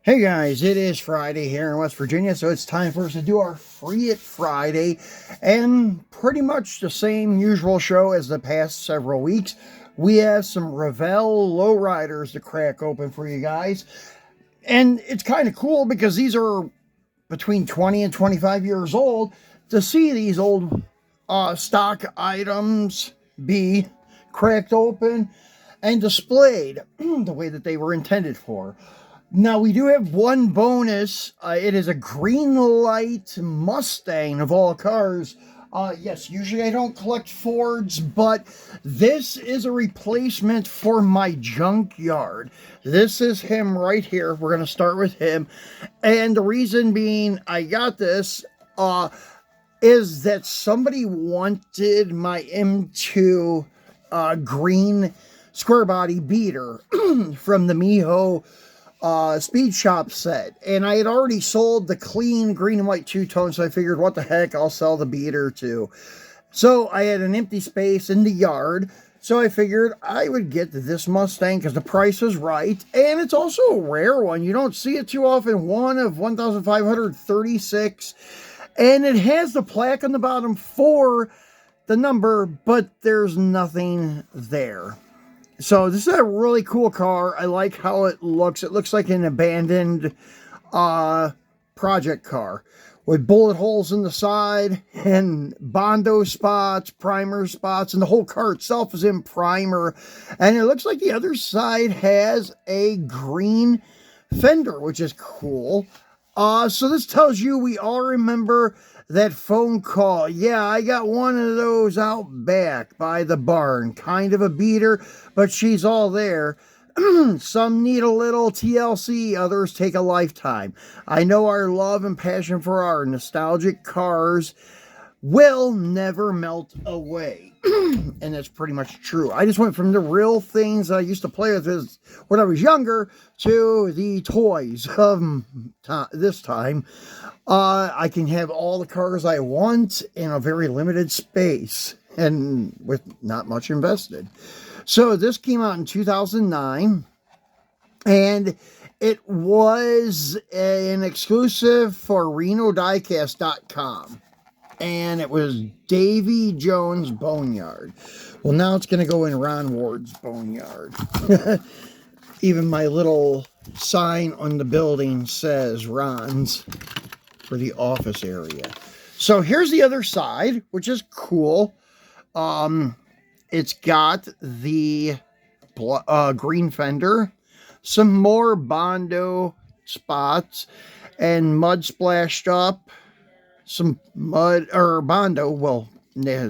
Hey guys, it is Friday here in West Virginia, so it's time for us to do our Free It Friday, and pretty much the same usual show as the past several weeks. We have some Revell Lowriders to crack open for you guys, and it's kind of cool because these are between 20 and 25 years old. To see these old stock items be cracked open and displayed the way that they were intended for. Now, we do have one bonus. It is a Greenlight Mustang of all cars. Yes, usually I don't collect Fords, but this is a replacement for my Junkyard. This is him right here. We're going to start with him. And the reason being I got this is that somebody wanted my M2 green square body beater from the Miho Speed Shop set, and I had already sold the clean green and white two-tone, so I figured, what the heck, I'll sell the beater too. So I had an empty space in the yard, so I figured I would get this Mustang because the price is right, and it's also a rare one. You don't see it too often. One of 1,536, and it has the plaque on the bottom for the number, but there's nothing there. So this is a really cool car. I like how it looks. It looks like an abandoned project car with bullet holes in the side and Bondo spots, primer spots, and the whole car itself is in primer. And it looks like the other side has a green fender, which is cool. So this tells you we all remember that phone call. Yeah, I got one of those out back by the barn. Kind of a beater, but she's all there. Some need a little TLC, others take a lifetime. I know our love and passion for our nostalgic cars will never melt away. And that's pretty much true. I just went from the real things I used to play with when I was younger to the toys of this time. I can have all the cars I want in a very limited space and with not much invested. So this came out in 2009, and it was an exclusive for Diecast.com. And it was Davy Jones' Boneyard. Well, now it's going to go in Ron Ward's Boneyard. Even my little sign on the building says Ron's for the office area. So here's the other side, which is cool. It's got the green fender, some more Bondo spots, and mud splashed up. Some mud, or Bondo, well,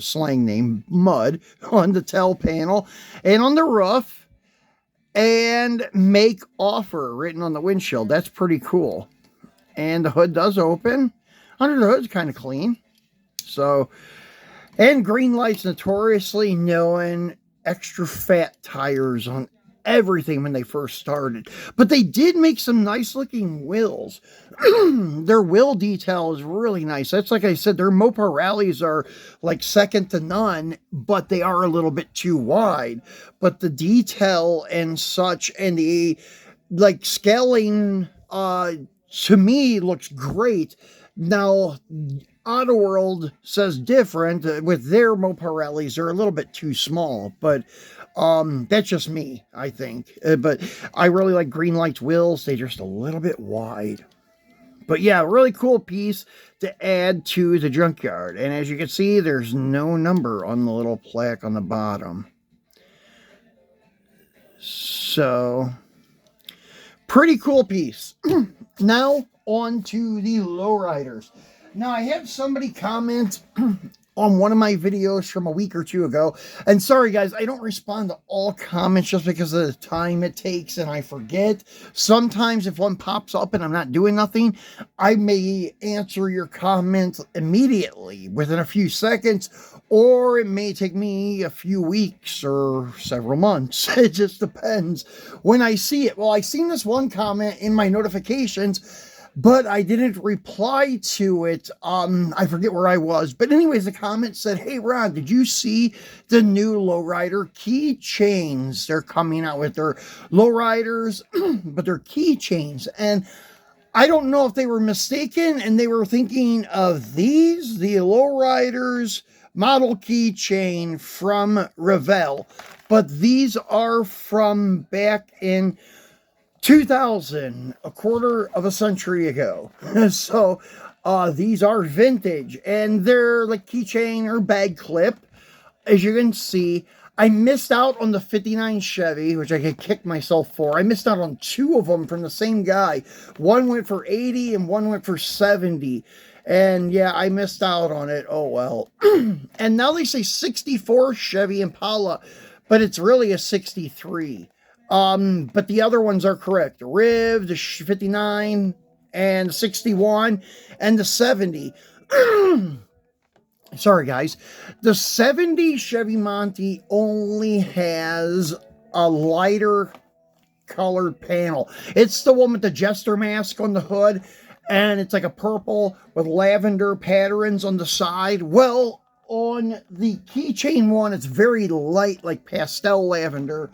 slang name, mud, on the tail panel and on the roof, and make offer written on the windshield. That's pretty cool. And the hood does open. Under the hood's kind of clean. So, and Greenlight's notoriously known extra fat tires on everything when they first started, but they did make some nice looking wheels. Their wheel detail is really nice. That's, like I said, their Mopa rallies are like second to none, but they are a little bit too wide. But the detail and such, and the like scaling to me looks great. Now Auto World says different. With their Mopa rallies, they're a little bit too small, but that's just me, I think. But I really like Greenlight's wheels. They're just a little bit wide. But yeah, really cool piece to add to the Junkyard. And as you can see, there's no number on the little plaque on the bottom. So, pretty cool piece. Now, on to the Lowriders. Now, I had somebody comment on one of my videos from a week or two ago. And sorry, guys, I don't respond to all comments just because of the time it takes and I forget. Sometimes if one pops up and I'm not doing nothing, I may answer your comment immediately within a few seconds, or it may take me a few weeks or several months. It just depends when I see it. Well, I seen this one comment in my notifications but I didn't reply to it. I forget where I was, but anyways, the comment said, "Hey Ron, did you see the new Lowrider keychains? They're coming out with their Lowriders, but they're keychains." And I don't know if they were mistaken and they were thinking of these, the Lowriders model keychain from Revell, but these are from back in 2000, a quarter of a century ago. So these are vintage and they're like keychain or bag clip. As you can see, I missed out on the 59 Chevy, which I could kick myself for. I missed out on two of them from the same guy. One went for 80 and one went for 70. And yeah, I missed out on it. Oh well. And now they say 64 Chevy Impala, but it's really a 63. But the other ones are correct. The Riv, the 59, and the 61, and the 70. Sorry, guys. The 70 Chevy Monte only has a lighter colored panel. It's the one with the jester mask on the hood, and it's like a purple with lavender patterns on the side. Well, on the keychain one, it's very light, like pastel lavender.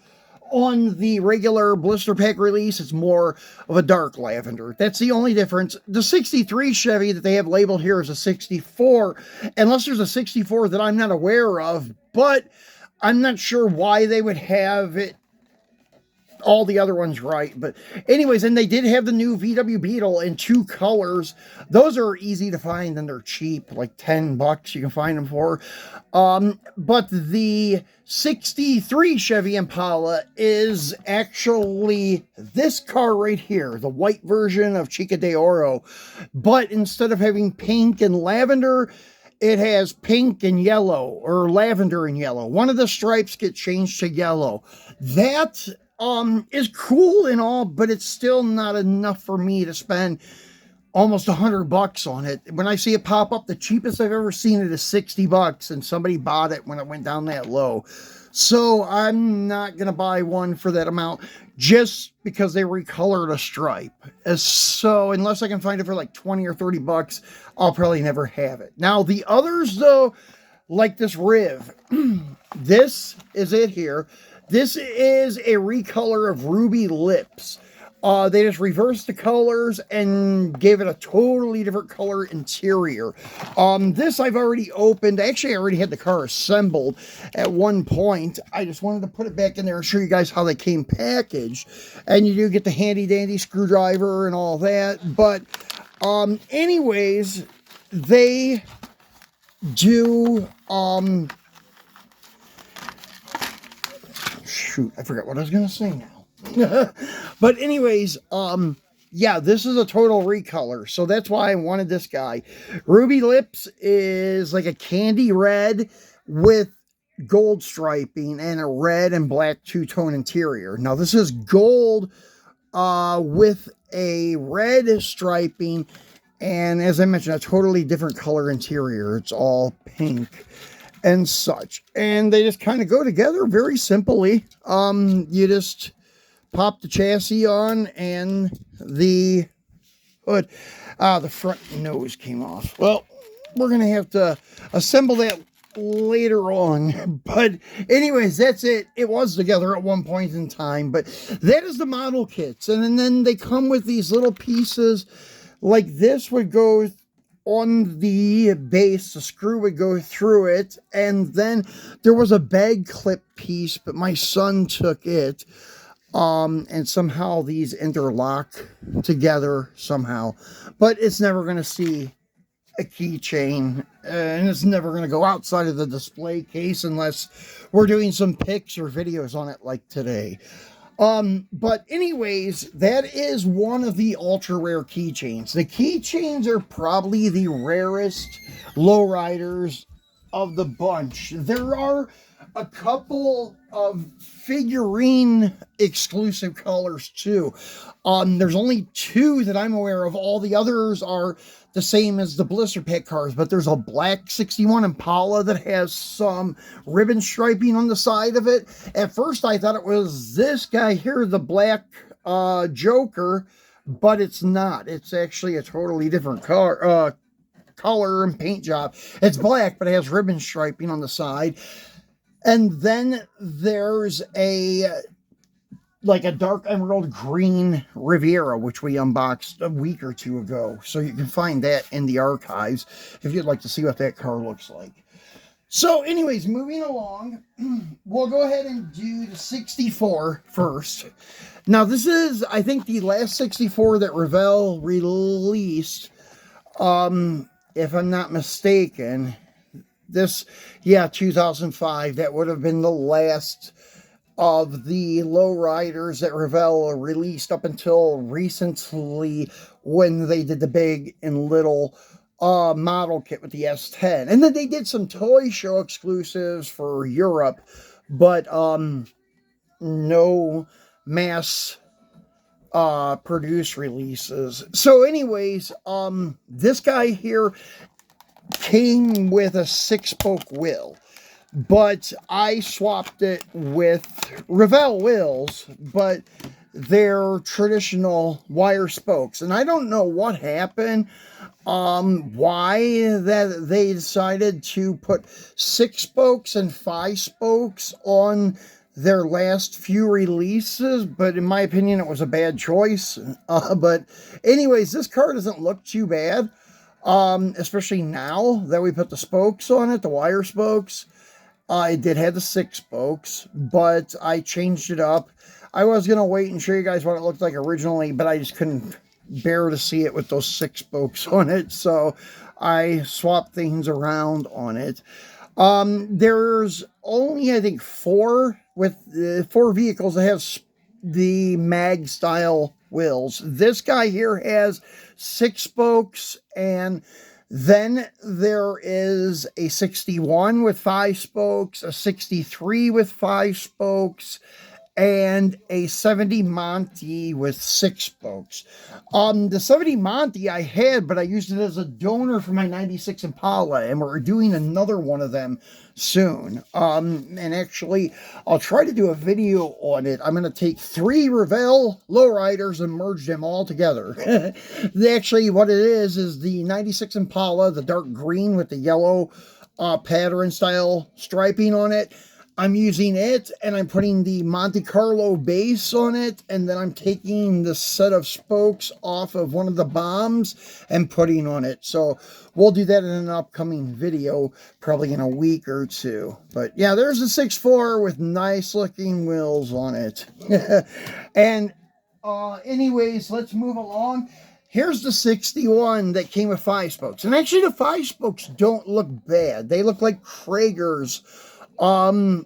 On the regular blister pack release, it's more of a dark lavender. That's the only difference. The 63 Chevy that they have labeled here is a 64, unless there's a 64 that I'm not aware of, but I'm not sure why they would have it all the other ones right. But anyways, and they did have the new VW Beetle in two colors. Those are easy to find and they're cheap, like $10 you can find them for. But the 63 Chevy Impala is actually this car right here, the white version of Chica de Oro. But instead of having pink and lavender, it has pink and yellow, or lavender and yellow. One of the stripes get changed to yellow. That is cool and all, but it's still not enough for me to spend almost $100 on it. When I see it pop up, the cheapest I've ever seen it is $60, and somebody bought it when it went down that low. So I'm not going to buy one for that amount just because they recolored a stripe. So unless I can find it for like 20 or $30, I'll probably never have it. Now the others though, like this Riv, this is it here. This is a recolor of Ruby Lips. They just reversed the colors and gave it a totally different color interior. This I've already opened. Actually, I already had the car assembled at one point. I just wanted to put it back in there and show you guys how they came packaged. And you do get the handy dandy screwdriver and all that. But anyways, they do... shoot, I forgot what I was going to say now. But anyways, yeah, this is a total recolor. So that's why I wanted this guy. Ruby Lips is like a candy red with gold striping and a red and black two-tone interior. Now this is gold with a red striping. And as I mentioned, a totally different color interior. It's all pink and such, and they just kind of go together very simply. You just pop the chassis on and the hood. The front nose came off. Well, we're gonna have to assemble that later on, but anyways, that's it. It was together at one point in time, but that is the model kits. And then they come with these little pieces like this would go on the base, the screw would go through it, and then there was a bag clip piece, but my son took it, and somehow these interlock together somehow, but it's never going to see a keychain, and it's never going to go outside of the display case unless we're doing some pics or videos on it like today. But anyways, that is one of the ultra rare keychains. The keychains are probably the rarest lowriders of the bunch. There are a couple of figurine exclusive colors too. There's only two that I'm aware of. All the others are the same as the blister pack cars, but there's a black 61 Impala that has some ribbon striping on the side of it. At first I thought it was this guy here, the black Joker, but it's not. It's actually a totally different color and paint job. It's black, but it has ribbon striping on the side. And then there's like a dark emerald green Riviera, which we unboxed a week or two ago. So you can find that in the archives if you'd like to see what that car looks like. So anyways, moving along, we'll go ahead and do the 64 first. Now this is, I think, the last 64 that Revell released. If I'm not mistaken, this, yeah, 2005, that would have been the last of the lowriders that Revell released up until recently when they did the big and little model kit with the S10. And then they did some toy show exclusives for Europe, but no mass produce releases. So anyways, this guy here came with a 6-spoke wheel, but I swapped it with Revell wheels, but they're traditional wire spokes. And I don't know what happened, why that they decided to put 6 spokes and 5 spokes on their last few releases, but in my opinion, it was a bad choice. But anyways, this car doesn't look too bad, especially now that we put the spokes on it, the wire spokes. It did have the 6 spokes, but I changed it up. I was going to wait and show you guys what it looked like originally, but I just couldn't bear to see it with those 6 spokes on it, so I swapped things around on it. There's only, I think, 4 vehicles that have the mag style wheels. This guy here has 6 spokes, and then there is a 61 with 5 spokes, a 63 with 5 spokes, and a 70 Monty with 6 spokes. The 70 Monty I had, but I used it as a donor for my 96 Impala, and we're doing another one of them soon. And actually, I'll try to do a video on it. I'm going to take 3 Revell lowriders and merge them all together. Actually, what it is the 96 Impala, the dark green with the yellow pattern style striping on it. I'm using it, and I'm putting the Monte Carlo base on it, and then I'm taking the set of spokes off of one of the bombs and putting on it. So we'll do that in an upcoming video, probably in a week or two. But yeah, there's a 6.4 with nice looking wheels on it. And anyways, let's move along. Here's the 61 that came with 5 spokes. And actually the 5 spokes don't look bad. They look like Krager's.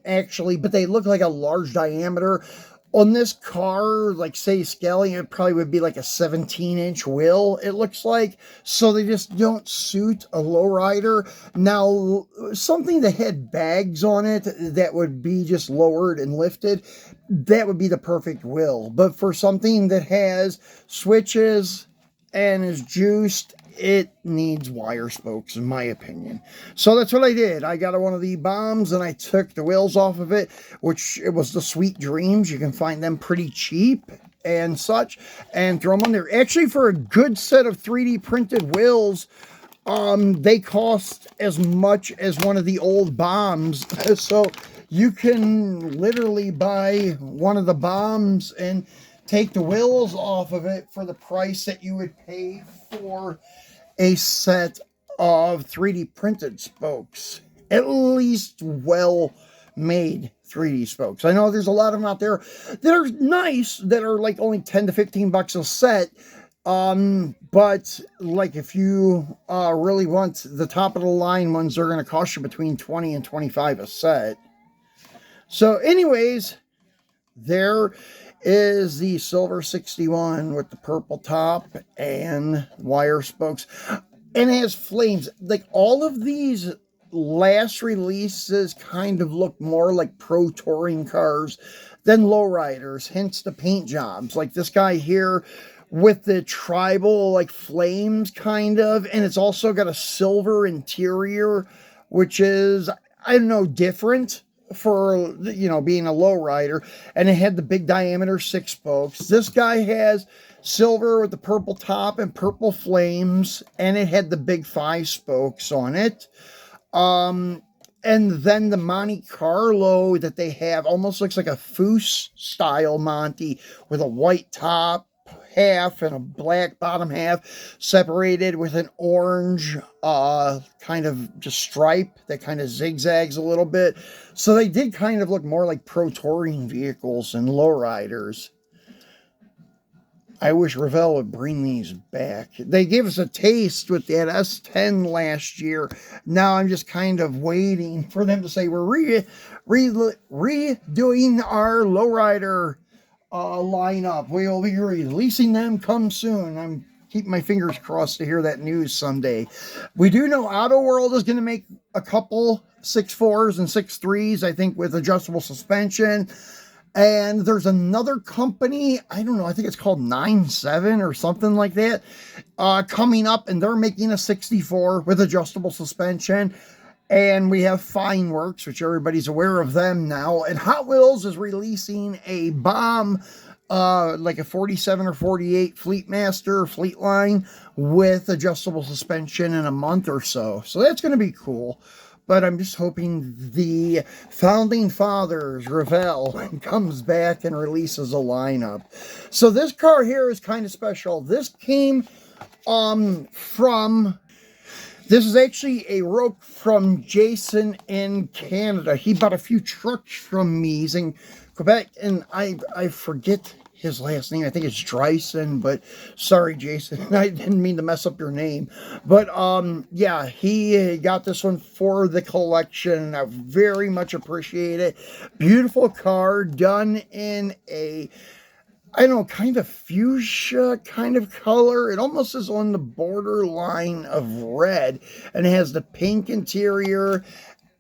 Actually, but they look like a large diameter. On this car, like say scaling, it probably would be like a 17-inch wheel, it looks like. So they just don't suit a lowrider. Now, something that had bags on it that would be just lowered and lifted, that would be the perfect wheel. But for something that has switches and is juiced, it needs wire spokes, in my opinion. So that's what I did. I got one of the bombs and I took the wheels off of it, which it was the Sweet Dreams. You can find them pretty cheap and such, and throw them on there. Actually, for a good set of 3D printed wheels, they cost as much as one of the old bombs. So you can literally buy one of the bombs and take the wheels off of it for the price that you would pay for a set of 3D printed spokes. At least well-made 3D spokes. I know there's a lot of them out there that are nice, that are like only 10 to 15 bucks a set. But like if you really want the top of the line ones, they're going to cost you between 20 and 25 a set. So anyways, there is the silver 61 with the purple top and wire spokes, and it has flames. Like all of these last releases kind of look more like pro touring cars than lowriders, hence the paint jobs. Like this guy here with the tribal like flames kind of, and it's also got a silver interior, which is, I don't know, different for, you know, being a lowrider, and it had the big diameter 6 spokes. This guy has silver with the purple top and purple flames, and it had the big 5 spokes on it. And then the Monte Carlo that they have almost looks like a Foose style Monte with a white top half and a black bottom half, separated with an orange kind of just stripe that kind of zigzags a little bit. So they did kind of look more like pro touring vehicles and lowriders. I wish Revell would bring these back. They gave us a taste with that S10 last year. Now I'm just kind of waiting for them to say we're redoing our lowrider lineup. We will be releasing them come soon. I'm keeping my fingers crossed to hear that news someday. We do know Auto World is going to make a couple 6.4s and 6.3s, I think, with adjustable suspension. And there's another company, I don't know, I think it's called 9.7 or something like that, coming up, and they're making a 64 with adjustable suspension. And we have Fineworks, which everybody's aware of them now. And Hot Wheels is releasing a bomb, like a 47 or 48 Fleetmaster Fleetline with adjustable suspension in a month or so. So that's going to be cool. But I'm just hoping the Founding Fathers, Revell, comes back and releases a lineup. So this car here is kind of special. This came this is actually a rope from Jason in Canada. He bought a few trucks from me. He's in Quebec, and I forget his last name. I think it's Dryson, but sorry, Jason. I didn't mean to mess up your name. But, yeah, he got this one for the collection. I very much appreciate it. Beautiful car done in a, I don't know, kind of fuchsia kind of color. It almost is on the borderline of red, and it has the pink interior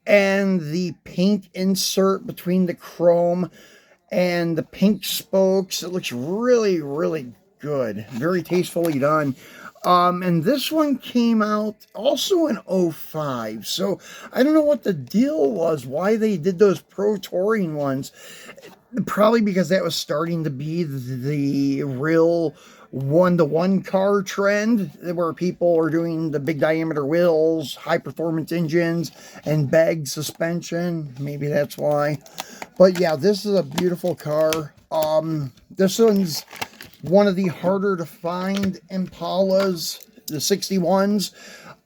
and the pink insert between the chrome and the pink spokes. It looks really, really good. Very tastefully done. And this one came out also in 05. So I don't know what the deal was, why they did those pro touring ones. Probably because that was starting to be the real one-to-one car trend, where people are doing the big diameter wheels, high performance engines, and bag suspension. Maybe that's why. But yeah, this is a beautiful car. This one's one of the harder to find Impalas, the 61s.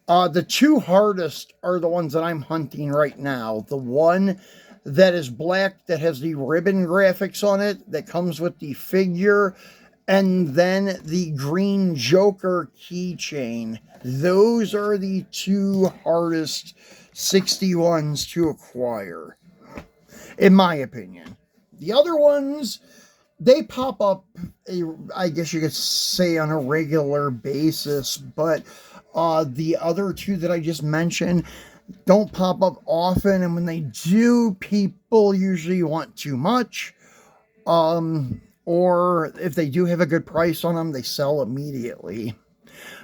The two hardest are the ones that I'm hunting right now. The one that is black, that has the ribbon graphics on it, that comes with the figure, and then the green Joker keychain. Those are the two hardest 61s to acquire, in my opinion. The other ones, they pop up, I guess you could say, on a regular basis, but the other two that I just mentioned don't pop up often, and when they do, people usually want too much, or if they do have a good price on them, they sell immediately.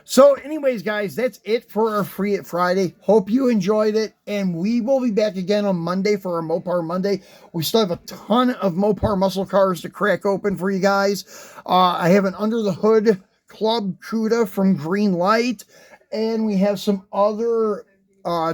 So anyways, guys, that's it for our Free It Friday. Hope you enjoyed it, and we will be back again on Monday for our Mopar Monday. We still have a ton of Mopar muscle cars to crack open for you guys. I have an Under the Hood Club CUDA from Greenlight, and we have some other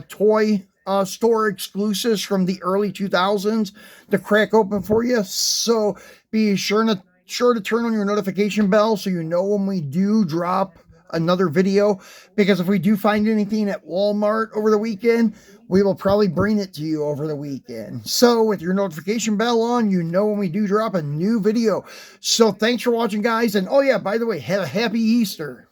toy store exclusives from the early 2000s to crack open for you. So be sure to turn on your notification bell so you know when we do drop another video, because if we do find anything at Walmart over the weekend, we will probably bring it to you over the weekend. So with your notification bell on, you know when we do drop a new video. So thanks for watching, guys, and oh yeah, by the way, have a happy Easter.